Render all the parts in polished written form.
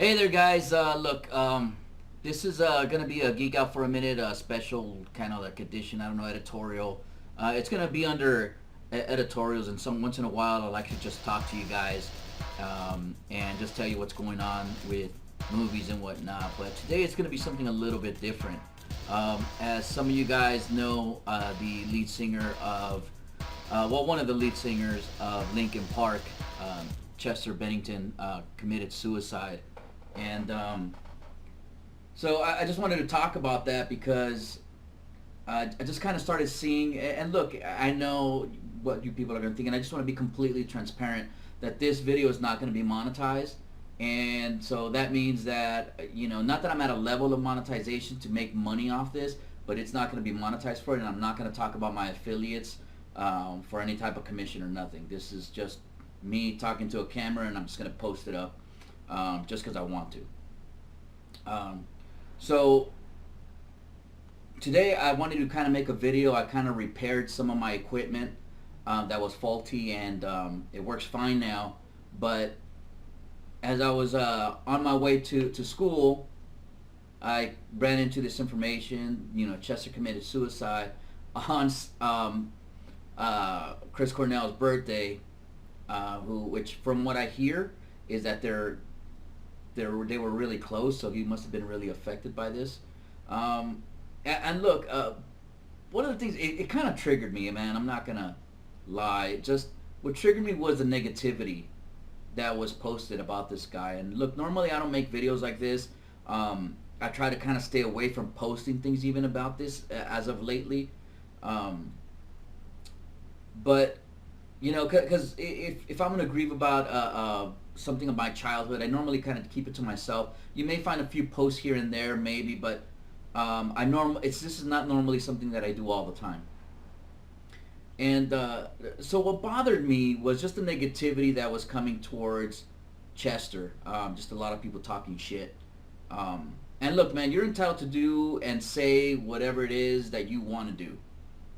Hey there, guys. Look, this is gonna be a Geek Out for a Minute, special kind of like edition. I don't know, editorial. It's gonna be under editorials, and some once in a while, I'll actually just talk to you guys and just tell you what's going on with movies and whatnot. But today, it's gonna be something a little bit different. As some of you guys know, the lead singer of one of the lead singers of Linkin Park, Chester Bennington, committed suicide. And so I just wanted to talk about that because I just kind of started seeing, and look, I know what you people are going to think, and I just want to be completely transparent that this video is not going to be monetized. And so that means that, not that I'm at a level of monetization to make money off this, but it's not going to be monetized for it, and I'm not going to talk about my affiliates for any type of commission or nothing. This is just me talking to a camera, and I'm just going to post it up just because I want to. So today I wanted to kind of make a video. I kind of repaired some of my equipment that was faulty, and it works fine now. But as I was on my way to school, I ran into this information. Chester committed suicide on Chris Cornell's birthday, which from what I hear is that they were really close, so he must have been really affected by this. And look, one of the things, it kind of triggered me, man. I'm not gonna lie. Just what triggered me was the negativity that was posted about this guy. And look, normally I don't make videos like this. I try to kind of stay away from posting things even about this as of lately. But because if I'm gonna grieve about something of my childhood, I normally kind of keep it to myself. You may find a few posts here and there, maybe, but this is not normally something that I do all the time. And so what bothered me was just the negativity that was coming towards Chester. Just a lot of people talking shit. And look, man, you're entitled to do and say whatever it is that you want to do,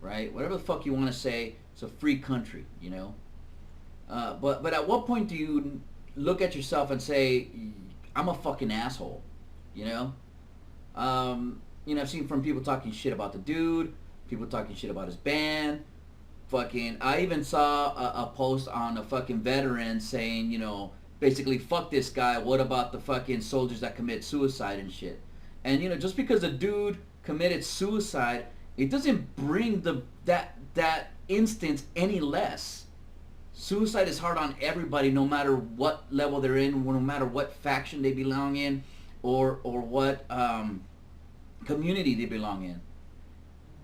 right? Whatever the fuck you want to say. It's a free country, But at what point do you look at yourself and say, I'm a fucking asshole, I've seen from people talking shit about the dude, people talking shit about his band, I even saw a post on a fucking veteran saying, basically, fuck this guy, what about the fucking soldiers that commit suicide and shit? And, just because a dude committed suicide, it doesn't bring that instance any less. Suicide is hard on everybody, no matter what level they're in, no matter what faction they belong in, or what community they belong in.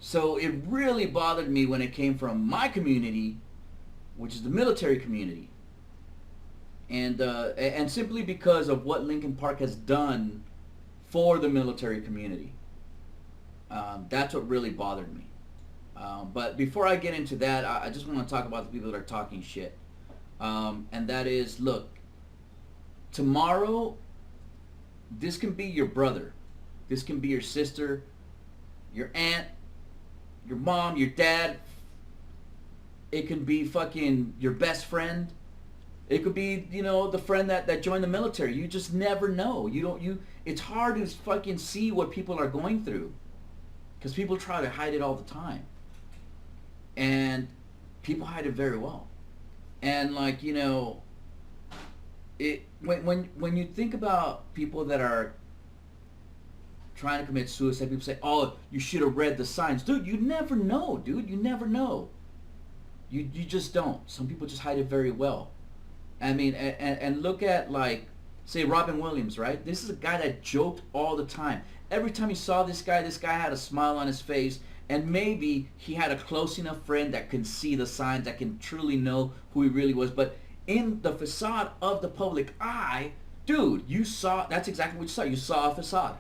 So it really bothered me when it came from my community, which is the military community, and simply because of what Linkin Park has done for the military community. That's what really bothered me. But before I get into that, I just want to talk about the people that are talking shit. And that is, look, tomorrow, this can be your brother. This can be your sister, your aunt, your mom, your dad. It can be fucking your best friend. It could be, the friend that joined the military. You just never know. It's hard to fucking see what people are going through, because people try to hide it all the time. And people hide it very well. And when you think about people that are trying to commit suicide, people say, "Oh, you should have read the signs." Dude, you never know, dude. You never know. You just don't. Some people just hide it very well. I mean, and look at, say, Robin Williams, right? This is a guy that joked all the time. Every time you saw this guy had a smile on his face. And maybe he had a close enough friend that can see the signs, that can truly know who he really was. But in the facade of the public eye, dude, that's exactly what you saw. You saw a facade.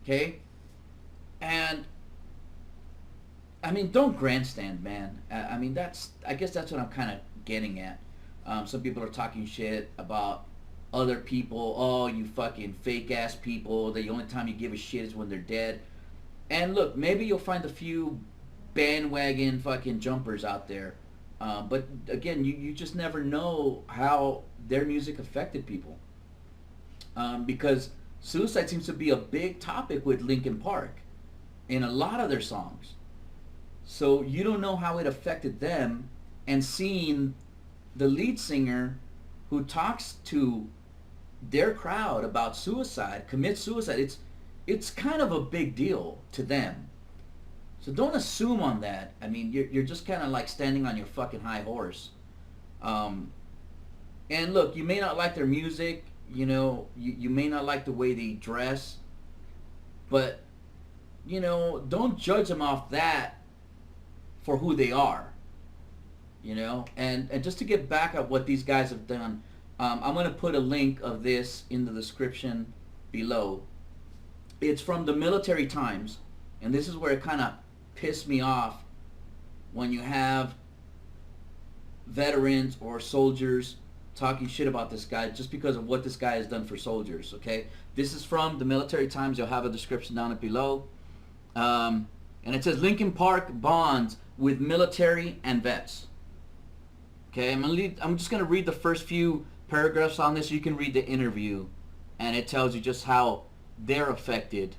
Okay? And, I mean, don't grandstand, man. I guess that's what I'm kind of getting at. Some people are talking shit about other people. Oh, you fucking fake-ass people. The only time you give a shit is when they're dead. And look, maybe you'll find a few bandwagon fucking jumpers out there. But again, you just never know how their music affected people. because suicide seems to be a big topic with Linkin Park in a lot of their songs. So you don't know how it affected them, and seeing the lead singer who talks to their crowd about suicide, commit suicide, it's kind of a big deal to them. So don't assume on that. I mean, you're just kind of like standing on your fucking high horse. And look, you may not like their music, you may not like the way they dress, but, don't judge them off that for who they are, And just to get back at what these guys have done, I'm going to put a link of this in the description below. It's from the Military Times, and this is where it kind of pissed me off when you have veterans or soldiers talking shit about this guy just because of what this guy has done for soldiers, okay? This is from the Military Times. You'll have a description down below. And it says, Linkin Park bonds with military and vets. Okay, I'm just going to read the first few paragraphs on this. You can read the interview, and it tells you just how they're affected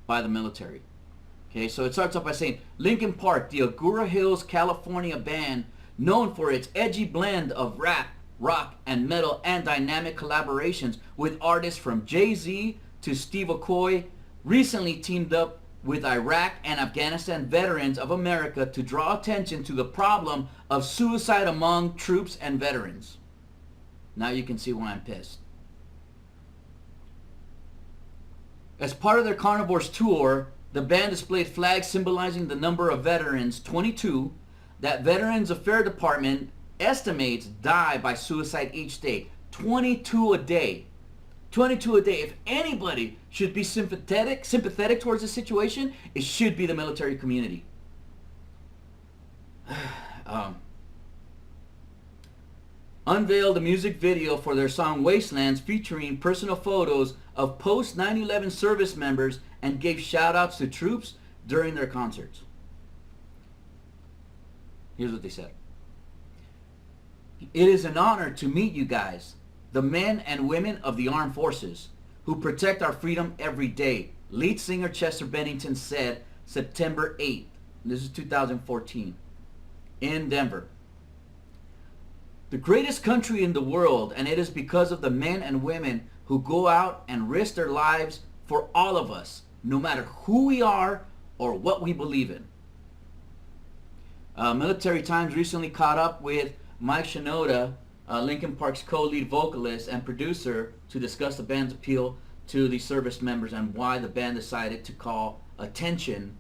by the military. Okay, so it starts off by saying, Linkin Park, the Agoura Hills, California band known for its edgy blend of rap, rock, and metal and dynamic collaborations with artists from Jay-Z to Steve Aoki, recently teamed up with Iraq and Afghanistan Veterans of America to draw attention to the problem of suicide among troops and veterans. Now you can see why I'm pissed. As part of their Carnivores tour, the band displayed flags symbolizing the number of veterans, 22, that Veterans Affairs Department estimates die by suicide each day. 22 a day. 22 a day. If anybody should be sympathetic towards the situation, it should be the military community. Unveiled a music video for their song Wastelands featuring personal photos of post 9/11 service members and gave shout-outs to troops during their concerts. Here's what they said. It is an honor to meet you guys, the men and women of the armed forces, who protect our freedom every day, lead singer Chester Bennington said September 8th, this is 2014, in Denver. The greatest country in the world, and it is because of the men and women who go out and risk their lives for all of us, no matter who we are or what we believe in. Military Times recently caught up with Mike Shinoda, Linkin Park's co-lead vocalist and producer, to discuss the band's appeal to the service members and why the band decided to call attention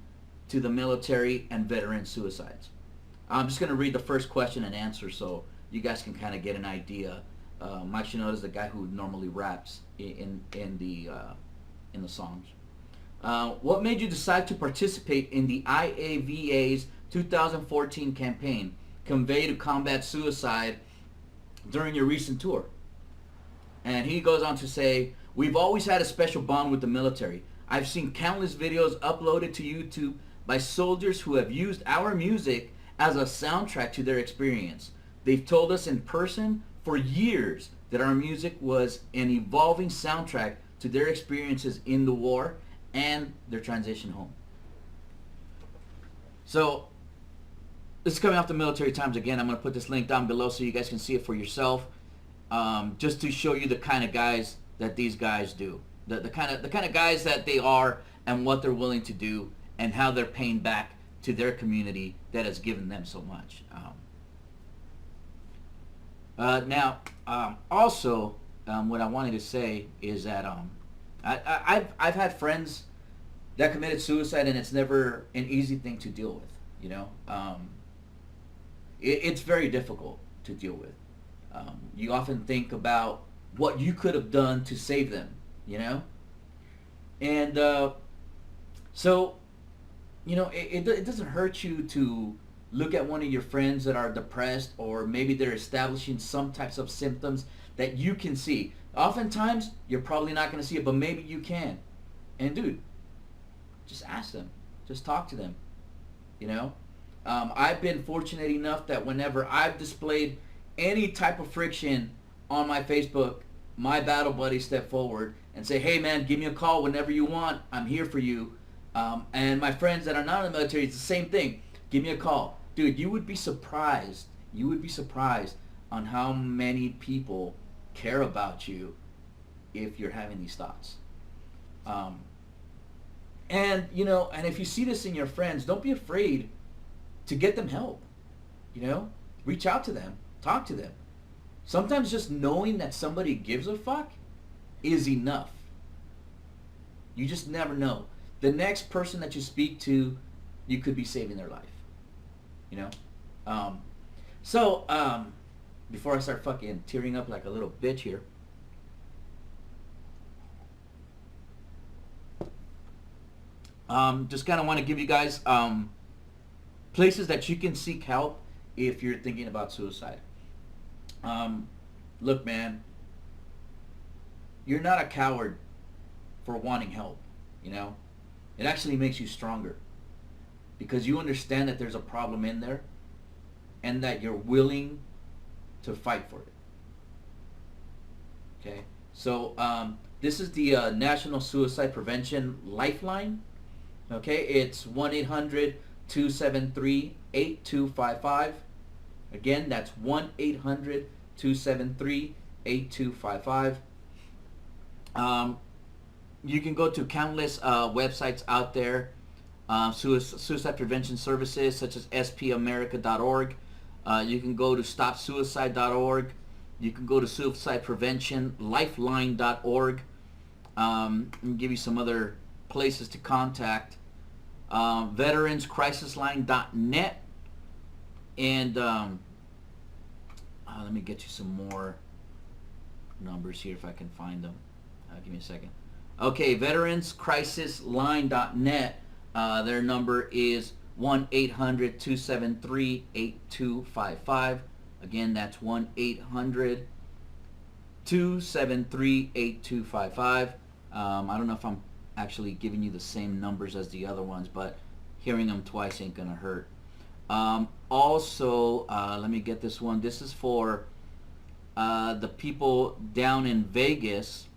to the military and veteran suicides. I'm just going to read the first question and answer so you guys can kind of get an idea. Mike Shinoda is the guy who normally raps in the songs. What made you decide to participate in the IAVA's 2014 campaign, Convey to Combat Suicide, during your recent tour? And he goes on to say, we've always had a special bond with the military. I've seen countless videos uploaded to YouTube by soldiers who have used our music as a soundtrack to their experience. They've told us in person for years that our music was an evolving soundtrack to their experiences in the war and their transition home. So, this is coming off the Military Times again. I'm going to put this link down below so you guys can see it for yourself. Just to show you the kind of guys that these guys do. The kind of guys that they are and what they're willing to do and how they're paying back to their community that has given them so much. Also, what I wanted to say is that I've had friends that committed suicide, and it's never an easy thing to deal with. It's very difficult to deal with. You often think about what you could have done to save them, and so it doesn't hurt you to look at one of your friends that are depressed, or maybe they're establishing some types of symptoms that you can see. Oftentimes, you're probably not going to see it, but maybe you can. And dude, just ask them. Just talk to them. I've been fortunate enough that whenever I've displayed any type of friction on my Facebook my battle buddy step forward and say, hey man, give me a call whenever you want. I'm here for you. And my friends that are not in the military, it's the same thing. Give me a call. Dude, you would be surprised. You would be surprised on how many people care about you if you're having these thoughts. And, and if you see this in your friends, don't be afraid to get them help. Reach out to them. Talk to them. Sometimes just knowing that somebody gives a fuck is enough. You just never know. The next person that you speak to, you could be saving their life. So, before I start fucking tearing up like a little bitch here, just kind of want to give you guys places that you can seek help if you're thinking about suicide. Look, man, you're not a coward for wanting help, It actually makes you stronger because you understand that there's a problem in there and that you're willing to fight for it. Okay? So, this is the National Suicide Prevention Lifeline. Okay? It's 1-800-273-8255. Again, that's 1-800-273-8255. You can go to countless websites out there, suicide prevention services such as spamerica.org. You can go to stopsuicide.org. You can go to suicidepreventionlifeline.org. I'll give you some other places to contact. veteranscrisisline.net. And let me get you some more numbers here if I can find them. Give me a second. Okay, veteranscrisisline.net. Their number is 1-800-273-8255. Again, that's 1-800-273-8255. I don't know if I'm actually giving you the same numbers as the other ones, but hearing them twice ain't gonna hurt. Also, let me get this one. This is for the people down in Vegas.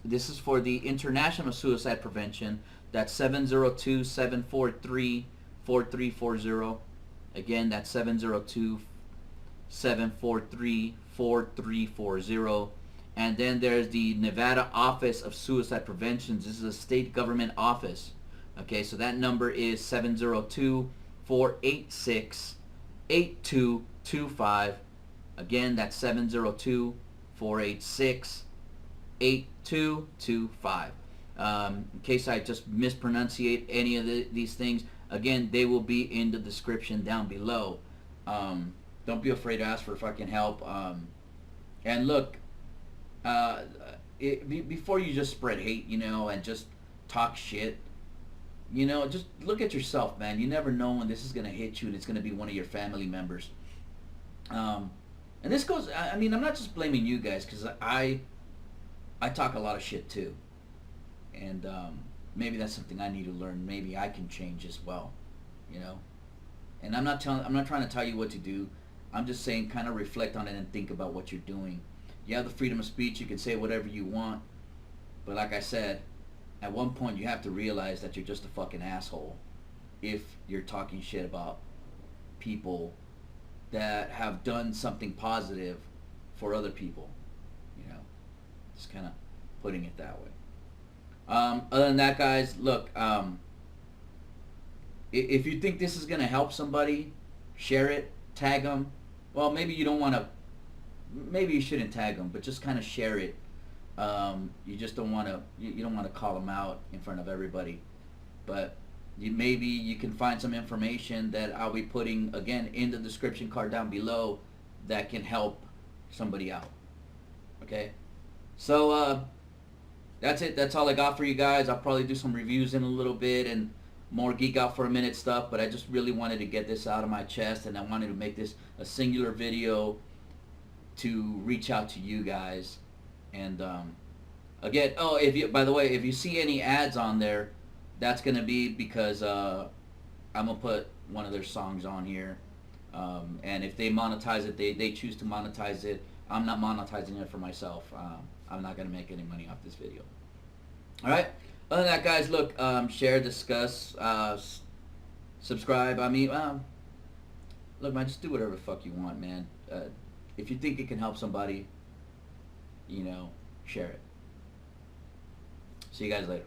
This is for the International Suicide Prevention. That's 702-743-4340. Again, that's 702-743-4340. And then there's the Nevada Office of Suicide Prevention. This is a state government office. Okay, so that number is 702-486-8225. Again, that's 702-486-8225. In case I just mispronunciate any of these things, again, they will be in the description down below. Don't be afraid to ask for fucking help. And look, before you just spread hate, and just talk shit, just look at yourself, man. You never know when this is going to hit you and it's going to be one of your family members. And this goes, I'm not just blaming you guys, because I talk a lot of shit too. And maybe that's something I need to learn. Maybe I can change as well, And I'm not trying to tell you what to do. I'm just saying, kind of reflect on it and think about what you're doing. You have the freedom of speech. You can say whatever you want. But like I said, at one point you have to realize that you're just a fucking asshole if you're talking shit about people that have done something positive for other people. Just kind of putting it that way. Other than that, guys, look, if you think this is going to help somebody, share it, tag them. Well, maybe you don't want to, maybe you shouldn't tag them, but just kind of share it. You just don't want to, you don't want to call them out in front of everybody. But maybe you can find some information that I'll be putting, again, in the description card down below that can help somebody out. Okay? So, that's it. That's all I got for you guys. I'll probably do some reviews in a little bit and more Geek Out for a Minute stuff, but I just really wanted to get this out of my chest, and I wanted to make this a singular video to reach out to you guys. And again, by the way, if you see any ads on there, that's gonna be because I'm gonna put one of their songs on here, and if they monetize it, they choose to monetize it. I'm not monetizing it for myself. I'm not gonna make any money off this video. All right. Other than that, guys, look, share, discuss, subscribe. I mean, look, man, just do whatever the fuck you want, man. If you think it can help somebody, share it. See you guys later.